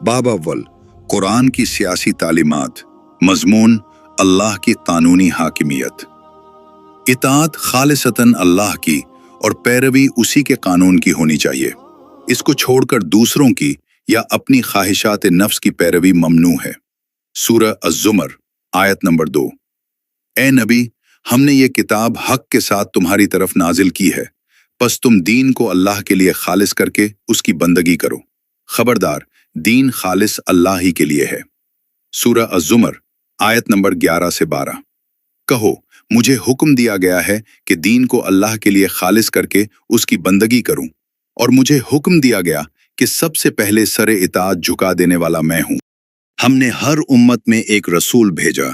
बाब अव्वल, कुरान की सियासी तालीमात। मजमून, अल्लाह की कानूनी हाकिमियत। इताअत खालिसतन अल्लाह की और पैरवी उसी के कानून की होनी चाहिए। इसको छोड़कर दूसरों की या अपनी ख्वाहिशात नफ्स की पैरवी ममनू है। सूरह अज़्ज़ुमर आयत नंबर 2। ए नबी, हमने ये किताब हक के साथ तुम्हारी तरफ नाजिल की है, बस तुम दीन को अल्लाह के लिए खालिस करके उसकी बंदगी करो। खबरदार, दीन खालिस अल्लाह ही के लिए है। सूरह अज़्ज़ुमर आयत नंबर 11 से 12। कहो, मुझे हुक्म दिया गया है कि दीन को अल्लाह के लिए खालिस करके उसकी बंदगी करूं, और मुझे हुक्म दिया गया कि सबसे पहले सरे इताअत झुका देने वाला मैं हूं। हमने हर उम्मत में एक रसूल भेजा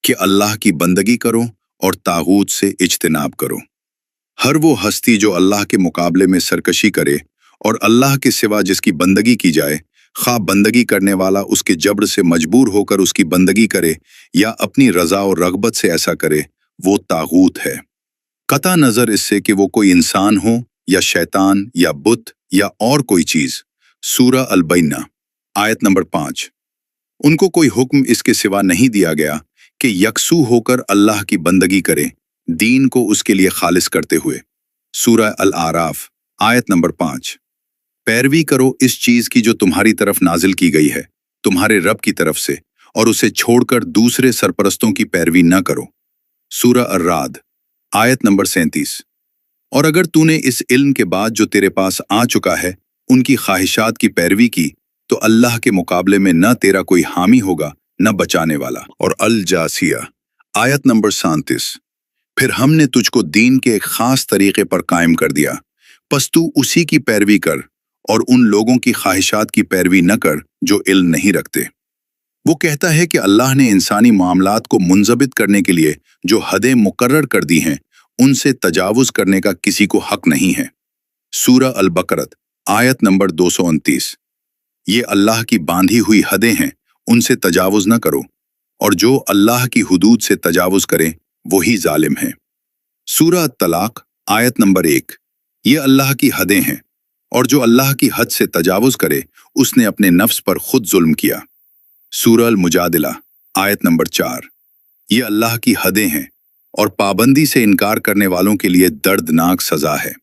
कि अल्लाह की बंदगी करो और तागूत से इज्तिनाब करो। हर वो हस्ती जो अल्लाह के मुकाबले में सरकशी करे और अल्लाह के सिवा जिसकी बंदगी की जाए, खा बंदगी करने वाला उसके जबर से मजबूर होकर उसकी बंदगी करे या अपनी रजा और रगबत से ऐसा करे, वो तागूत है। कता नजर इससे कि वो कोई इंसान हो या शैतान या बुत या और कोई चीज। सूरह अल-बैना आयत नंबर 5। उनको कोई हुक्म इसके सिवा नहीं दिया गया कि यकसू होकर अल्लाह की बंदगी करे, दीन को उसके लिए खालिस करते हुए। सूरह अल-आराफ आयत नंबर 5। पैरवी करो इस चीज की जो तुम्हारी तरफ नाजिल की गई है, तुम्हारे रब की तरफ से, और उसे छोड़कर दूसरे सरपरस्तों की पैरवी न करो। सूरह अर्राद आयत नंबर 37। और अगर तूने इस इल्म के बाद जो तेरे पास आ चुका है उनकी ख्वाहिशात की पैरवी की, तो अल्लाह के मुकाबले में न तेरा कोई हामी होगा न बचाने वाला। और अल जासिया आयत नंबर 37। फिर हमने तुझको दीन के एक खास तरीके पर कायम कर दिया, बस तू उसी की पैरवी कर और उन लोगों की ख्वाहिशात की पैरवी न कर जो इल्म नहीं रखते। वो कहता है कि अल्लाह ने इंसानी मामलात को मुंजबित करने के लिए जो हदें मुकर्रर कर दी हैं, उनसे तजावुज करने का किसी को हक नहीं है। सूरह अल-बकरत आयत नंबर 229। ये अल्लाह की बांधी हुई हदें हैं, उनसे तजावुज न करो, और जो अल्लाह की हुदूद से तजावुज करे वही जालिम है। सूरह तलाक आयत नंबर 1। ये अल्लाह की हदें हैं, और जो अल्लाह की हद से तजावुज करे उसने अपने नफ्स पर खुद जुल्म किया। सूरह अल-मुजादिला आयत नंबर 4। ये अल्लाह की हदें हैं, और पाबंदी से इनकार करने वालों के लिए दर्दनाक सजा है।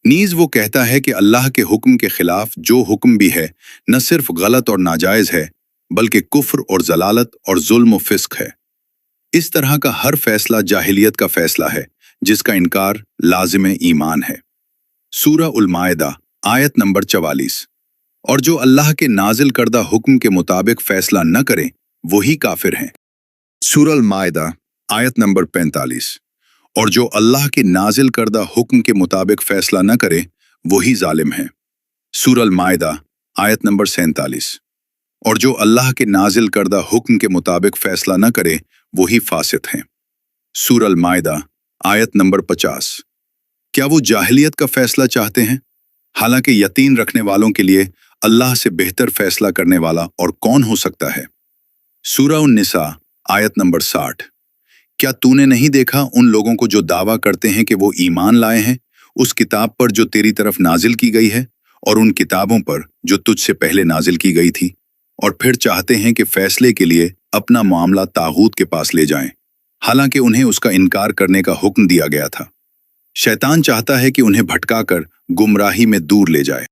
नीज वो कहता है कि अल्लाह के हुक्म के खिलाफ जो हुक्म भी है न सिर्फ गलत और नाजायज है, बल्कि कुफ्र और जलालत और जुल्म और फिस्क है। इस तरह का हर फैसला जाहिलियत का फैसला है, जिसका इनकार लाजिम ईमान है। सूरह उल-माइदा आयत नंबर 44। और जो अल्लाह के नाजिल करदा हुक्म के मुताबिक फैसला न करें वही काफिर हैं। सूरह अल-माइदा आयत नंबर 45। और जो अल्लाह के नाजिल करदा हुक्म के मुताबिक फैसला न करे वही जालिम है। सूरह अल-माइदा आयत नंबर 47। और जो अल्लाह के नाजिल करदा हुक्म के मुताबिक फैसला न करे वही फासिक हैं। सूरह अल-माइदा आयत नंबर 50। क्या वो जाहिलियत का फैसला चाहते हैं? हालांकि यकीन रखने वालों के लिए अल्लाह से बेहतर फैसला करने वाला और कौन हो सकता है। सूरह उन-निसा आयत नंबर 60। क्या तूने नहीं देखा उन लोगों को जो दावा करते हैं कि वो ईमान लाए हैं उस किताब पर जो तेरी तरफ नाजिल की गई है और उन किताबों पर जो तुझसे पहले नाजिल की गई थी, और फिर चाहते हैं कि फैसले के लिए अपना मामला तागूत के पास ले जाएं, हालांकि उन्हें उसका इनकार करने का हुक्म दिया गया था। शैतान चाहता है कि उन्हें भटकाकर गुमराही में दूर ले जाए।